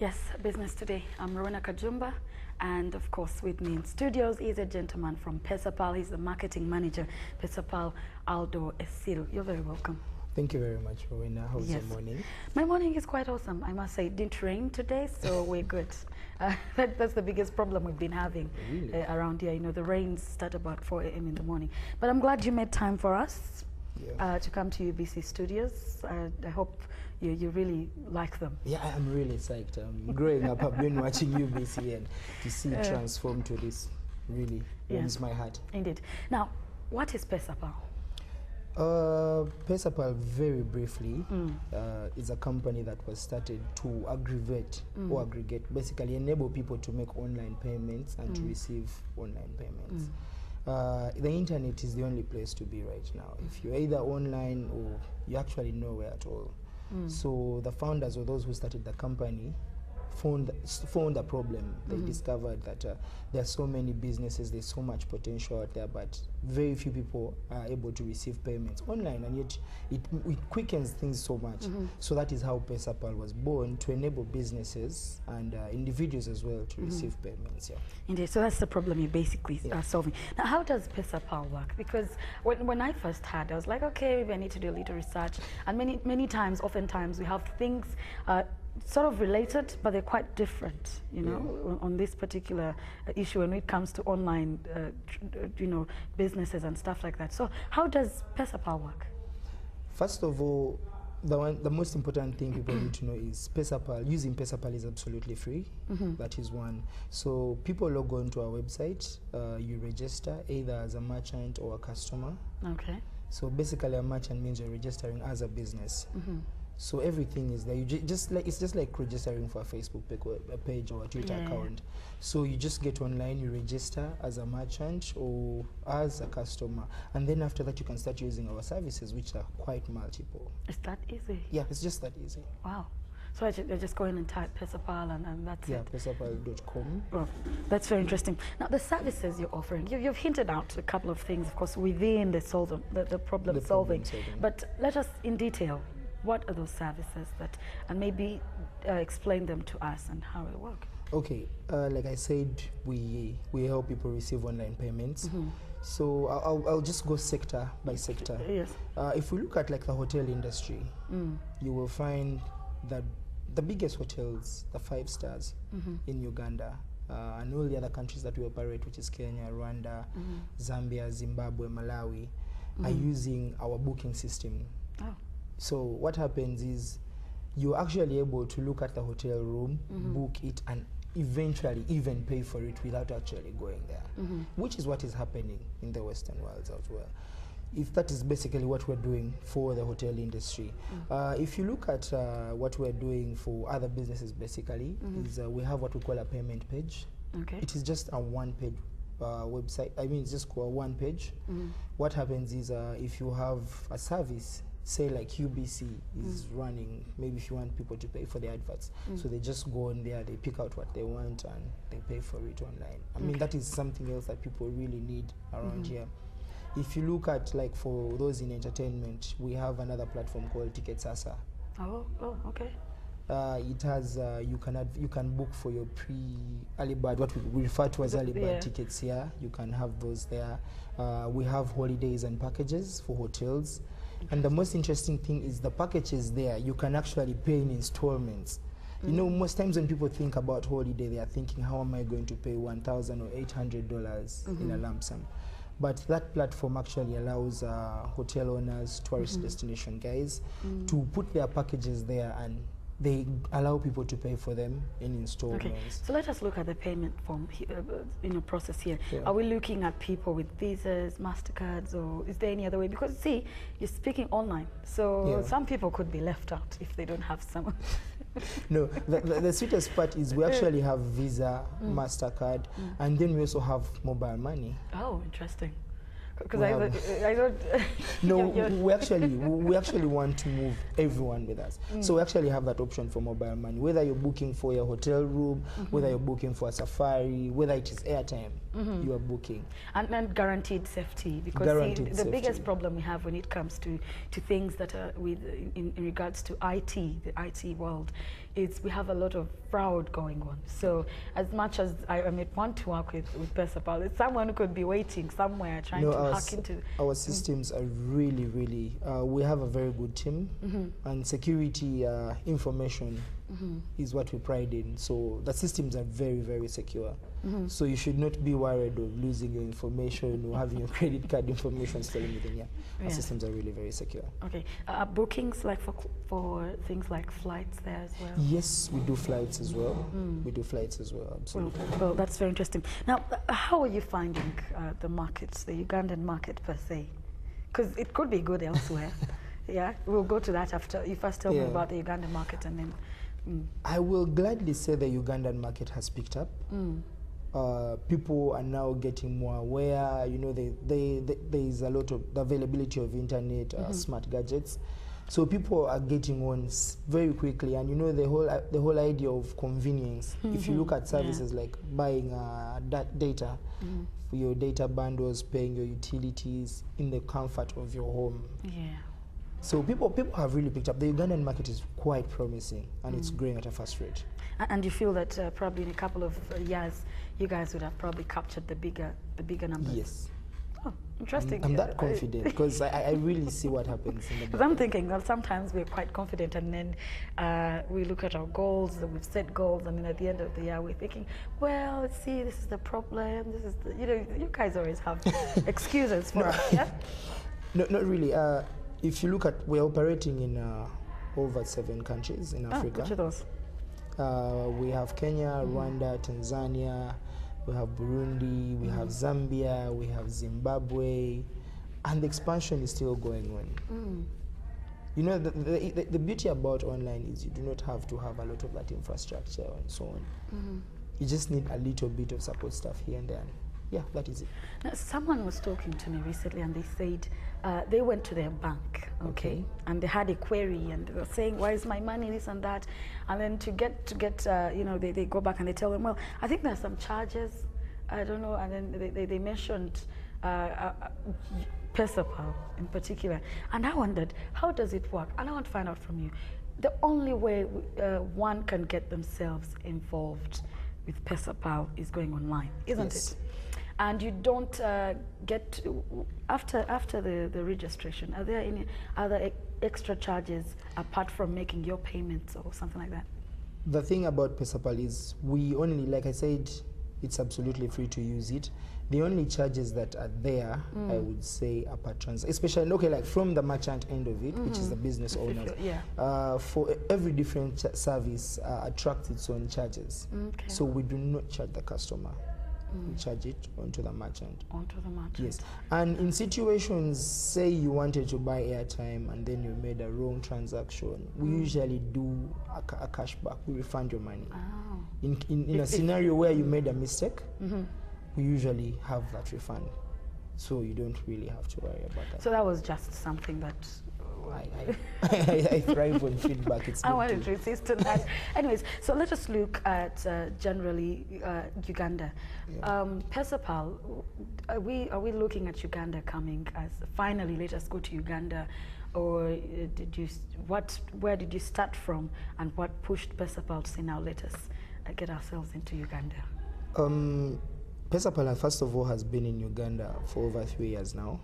Yes, Business Today. I'm Rowena Kajumba, and of course with me in studios is a gentleman from Pesapal. He's the marketing manager, Pesapal Aldo. You're very welcome. Thank you very much, Rowena. How's your morning? My morning is quite awesome. I must say, it didn't rain today, so we're good. That's the biggest problem we've been having around here. You know, the rains start about 4 a.m. in the morning. But I'm glad you made time for us to come to UBC studios. I hope you really like them. Yeah, I'm really psyched. Growing up, I've been watching UBC, and to see it transform to this really warms my heart. Indeed. Now, what is Pesapal? Pesapal, very briefly, is a company that was started to aggregate, basically enable people to make online payments and to receive online payments. The internet is the only place to be right now. If you're either online or you're actually nowhere at all. So the founders, or those who started the company, found a problem. They discovered that there are so many businesses, there's so much potential out there, but very few people are able to receive payments online, and yet it quickens things so much. So that is how Pesapal was born, to enable businesses and individuals as well to receive payments. Indeed, so that's the problem you basically are solving. Now, how does Pesapal work? Because when I first had, I was like, okay, maybe I need to do a little research, and oftentimes we have things sort of related, but they're quite different, you know, on this particular issue when it comes to online, businesses and stuff like that. So how does Pesapal work? First of all, the most important thing people need to know is using Pesapal is absolutely free. That is one. So people log on to our website, you register either as a merchant or a customer. Okay. So basically a merchant means you're registering as a business. So everything is there. It's just like registering for a Facebook page or a Twitter account. So you just get online, you register as a merchant or as a customer, and then after that you can start using our services, which are quite multiple. Is that easy? Yeah, it's just that easy. Wow. So I just go in and type Pesapal and that's it? Yeah, pesapal.com. Well, that's very interesting. Now, the services you're offering, you've hinted out a couple of things, of course, within the problem solving. But let us, in detail, what are those services and maybe explain them to us and how it works? Okay, like I said, we help people receive online payments. So I'll just go sector by sector. Yes. If we look at like the hotel industry, you will find that the biggest hotels, the 5 stars in Uganda, and all the other countries that we operate, which is Kenya, Rwanda, Zambia, Zimbabwe, Malawi, are using our booking system. Oh. So what happens is you're actually able to look at the hotel room, book it, and eventually even pay for it without actually going there, which is what is happening in the Western world as well. If that is basically what we're doing for the hotel industry. If you look at what we're doing for other businesses, basically, is we have what we call a payment page. Okay. It is just a one-page website. I mean, it's just one page. What happens is if you have a service, say like UBC is running, maybe if you want people to pay for the adverts, so they just go on there, they pick out what they want and they pay for it online. I mean, that is something else that people really need around here. If you look at, like, for those in entertainment, we have another platform called Ticketsasa. Oh, okay. It has you can book for your early bird, what we refer to as early bird tickets here. You can have those there. We have holidays and packages for hotels. And the most interesting thing is the packages there, you can actually pay in installments. You know, most times when people think about holiday, they are thinking, how am I going to pay $1,000 or $800 in a lump sum? But that platform actually allows hotel owners, tourist destination guys, to put their packages there, and they allow people to pay for them in installments. Okay, so let us look at the payment form process here. Are we looking at people with Visas, MasterCards, or is there any other way? Because see, you're speaking online, so some people could be left out if they don't have someone. No, the sweetest part is we actually have Visa, MasterCard, and then we also have mobile money. Oh, interesting. Because I don't. No, we actually want to move everyone with us. So we actually have that option for mobile money. Whether you're booking for your hotel room, whether you're booking for a safari, whether it is airtime, you are booking. And guaranteed safety, because Guaranteed the safety. biggest problem we have when it comes to things that are in regards to IT, the IT world, is we have a lot of fraud going on. So as much as I may want to work with Pesapal, it's someone who could be waiting somewhere trying to hack into. Our systems are really, we have a very good team, and security information is what we pride in. So the systems are very, very secure. So you should not be worried of losing your information or having your credit card information stolen within. Our systems are really very secure. Okay. Bookings like for things like flights there as well? Yes, we do flights as well. We do flights as well, absolutely. Well, that's very interesting. Now, how are you finding the markets, the Ugandan market per se? Because it could be good elsewhere. Yeah, we'll go to that after. You first tell me about the Ugandan market, and then. I will gladly say the Ugandan market has picked up. People are now getting more aware. You know, there is a lot of the availability of internet, smart gadgets. So people are getting on very quickly, and you know the whole idea of convenience. If you look at services like buying data for your data bundles, paying your utilities in the comfort of your home. So people have really picked up. The Ugandan market is quite promising, and it's growing at a fast rate. And you feel that probably in a couple of years, you guys would have probably captured the bigger numbers. Yes. Oh, interesting. I'm that confident because I really see what happens in the Because I'm thinking, well, sometimes we're quite confident, and then we look at our goals, we've set goals, and then at the end of the year, we're thinking, well, see, this is the problem, this is the, you guys always have excuses for us, yeah? No, not really. If you look at, we're operating in over 7 countries in Africa. Which are those? We have Kenya, Rwanda, Tanzania, we have Burundi, we have Zambia, we have Zimbabwe, and the expansion is still going on. You know, the beauty about online is you do not have to have a lot of that infrastructure and so on. You just need a little bit of support stuff here and there. Yeah, that is it. Now, someone was talking to me recently, and they said they went to their bank, okay, and they had a query, and they were saying, "Why is my money this and that?" And then to get they go back and they tell them, "Well, I think there's some charges, I don't know." And then they mentioned Pesapal in particular, and I wondered, how does it work? And I want to find out from you. The only way one can get themselves involved with Pesapal is going online, isn't it? And you don't get after the registration. Are there any other extra charges apart from making your payments or something like that? The thing about Pesapal is we only, like I said, it's absolutely free to use it. The only charges that are there, I would say, are per transaction, especially like from the merchant end of it, which is the business owners. For every different service attracts its own charges. So we do not charge the customer. We charge it onto the merchant. Onto the merchant. Yes. And in situations, say you wanted to buy airtime and then you made a wrong transaction, we usually do a cashback. We refund your money. In a scenario where you made a mistake, we usually have that refund. So you don't really have to worry about that. So that was just something that... I thrive on feedback. It's I wanted to insist on that. Anyways, so let us look at generally Uganda. Pesapal, are we looking at Uganda coming as finally let us go to Uganda, or where did you start from, and what pushed Pesapal to say now let us get ourselves into Uganda? Pesapal, first of all, has been in Uganda for over 3 years now.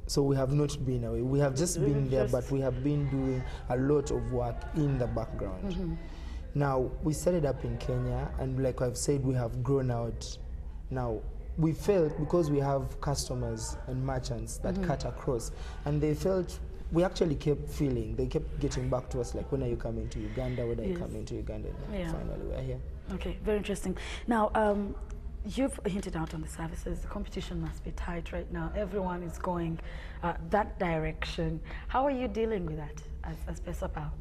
So we have not been away. We have just been there, but we have been doing a lot of work in the background. Now, we started up in Kenya, and like I've said, we have grown out. Now, we felt, because we have customers and merchants that cut across, and they felt, we actually kept feeling, they kept getting back to us, like, when are you coming to Uganda? When are you coming to Uganda? And finally, we're here. Okay, very interesting. Now, you've hinted out on the services. The competition must be tight right now. Everyone is going that direction. How are you dealing with that as Pesapal?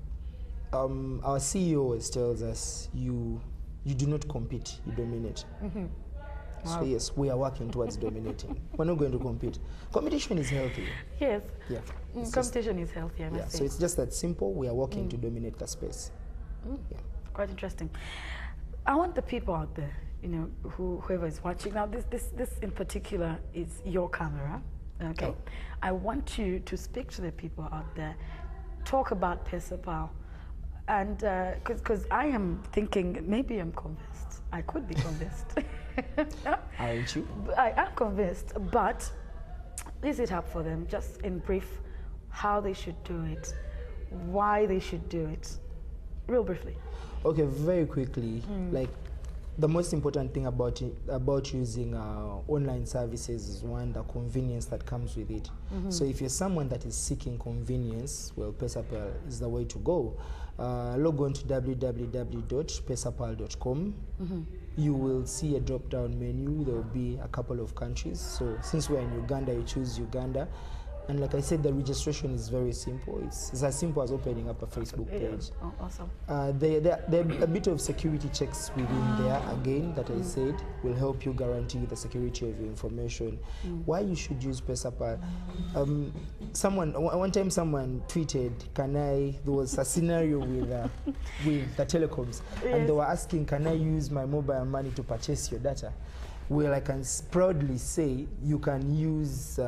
Our CEO always tells us, you do not compete, you dominate. So yes, we are working towards dominating. We're not going to compete. Competition is healthy. Yes. Yeah. Competition is healthy, I must say. So it's just that simple. We are working to dominate the space. Quite interesting. I want the people out there, you know, whoever is watching now, this in particular is your camera, okay? Oh. I want you to speak to the people out there, talk about Pesapal, and because I am thinking maybe I'm convinced. I could be convinced. Aren't you? I am convinced, but is it up for them? Just in brief, how they should do it, why they should do it, real briefly. Okay, very quickly, like the most important thing about using online services is one, the convenience that comes with it. So if you're someone that is seeking convenience, well, Pesapal is the way to go. Log on to www.pesapal.com. You will see a drop-down menu. There will be a couple of countries. So since we're in Uganda, you choose Uganda. And like I said, the registration is very simple. It's as simple as opening up a Facebook page. Oh, awesome. There are a bit of security checks within there, again, that I said will help you guarantee the security of your information. Why you should use Pesapal? One time someone tweeted, there was a scenario with the telecoms, and they were asking, can I use my mobile money to purchase your data? Well, I can proudly say you can use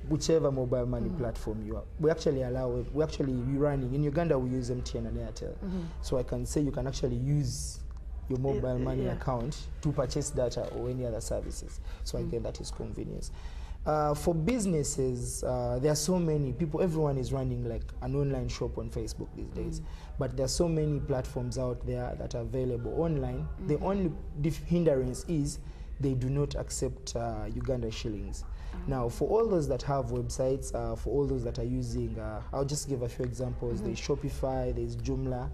whichever mobile money platform you are. We actually running in Uganda. We use MTN and Airtel, so I can say you can actually use your mobile money account to purchase data or any other services. So again, that is convenience. For businesses, there are so many people. Everyone is running like an online shop on Facebook these days, but there are so many platforms out there that are available online. The only hindrance is they do not accept Uganda shillings. Now, for all those that have websites, for all those that are using, I'll just give a few examples. There's Shopify, there's Joomla.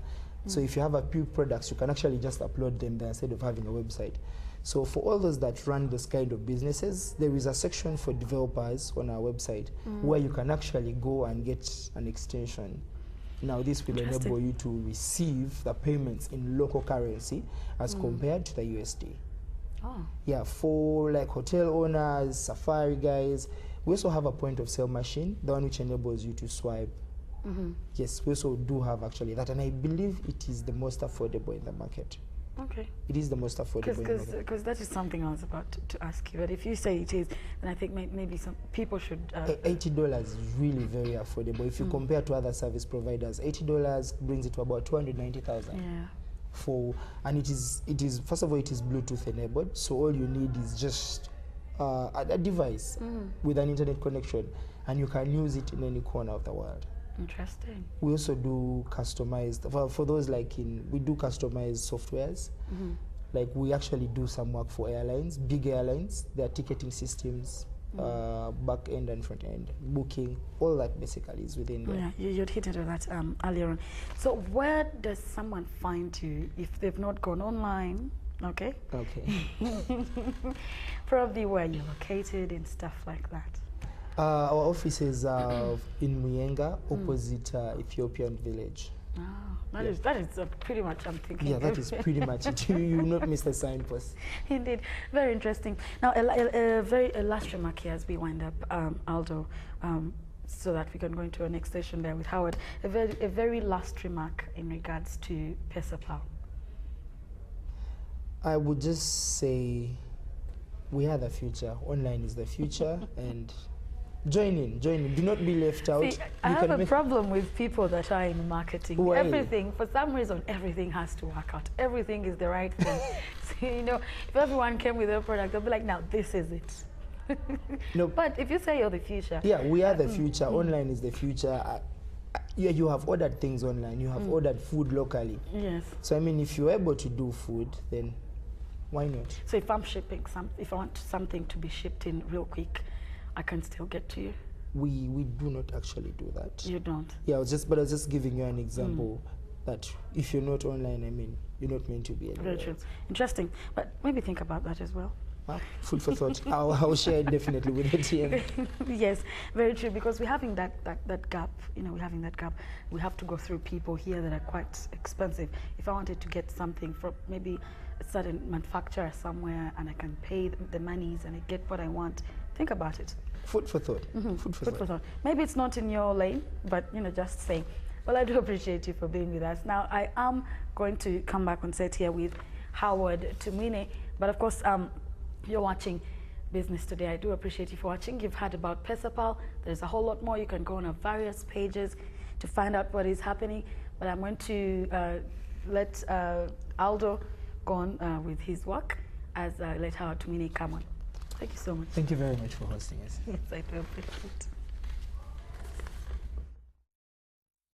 So if you have a few products, you can actually just upload them there instead of having a website. So for all those that run this kind of businesses, there is a section for developers on our website where you can actually go and get an extension. Now, this will enable you to receive the payments in local currency as compared to the USD. Yeah, for like hotel owners, safari guys, we also have a point of sale machine, the one which enables you to swipe. Yes, we also do have actually that, and I believe it is the most affordable in the market. Okay. It is the most affordable. Because that is something I was about to ask you. But if you say it is, then I think maybe some people should. $80 is really very affordable. If you compare to other service providers, $80 brings it to about 290,000. Yeah. And it is first of all, it is Bluetooth enabled, so all you need is just a device with an internet connection, and you can use it in any corner of the world. Interesting. We also do customized for those we do customized softwares. Like we actually do some work for airlines, big airlines, their ticketing systems, back end and front end, booking, all that basically is within there. Yeah, you'd hit it on that earlier on. So where does someone find you if they've not gone online? Okay. Probably where you're located and stuff like that. Our office is in Muyenga, opposite Ethiopian village. That is pretty much I'm thinking. Yeah, that is pretty much it. You will not miss the signpost. Indeed, very interesting. Now, a very last remark here as we wind up, Aldo, so that we can go into our next session there with Howard. A very last remark in regards to Pesapal. I would just say we are the future. Online is the future, and join in. Do not be left out. See, I have a problem with people that are in marketing. Why? Everything, for some reason, everything has to work out. Everything is the right thing. So, if everyone came with their product, they'll be like, now, this is it. No. But if you say you're the future. Yeah, we are the future. Online is the future. You have ordered things online. You have ordered food locally. Yes. So, I mean, if you're able to do food, then why not? So if I'm shipping if I want something to be shipped in real quick, I can still get to you? We do not actually do that. You don't? Yeah, I was just giving you an example that if you're not online, I mean, you're not meant to be anywhere. Very true. Interesting. But maybe think about that as well. Food for thought. I'll share it definitely with the team. Yes, very true, because we're having that gap, we're having that gap. We have to go through people here that are quite expensive. If I wanted to get something from maybe a certain manufacturer somewhere and I can pay the monies and I get what I want, think about it. Food for thought. Food for thought. Maybe it's not in your lane, but just say. Well, I do appreciate you for being with us. Now, I am going to come back on set here with Howard Tumine. But of course, you're watching Business Today. I do appreciate you for watching. You've heard about Pesapal. There's a whole lot more. You can go on our various pages to find out what is happening. But I'm going to let Aldo go on with his work as I let Howard Tumine come on. Thank you so much. Thank you very much for hosting us. Yes, I do appreciate it.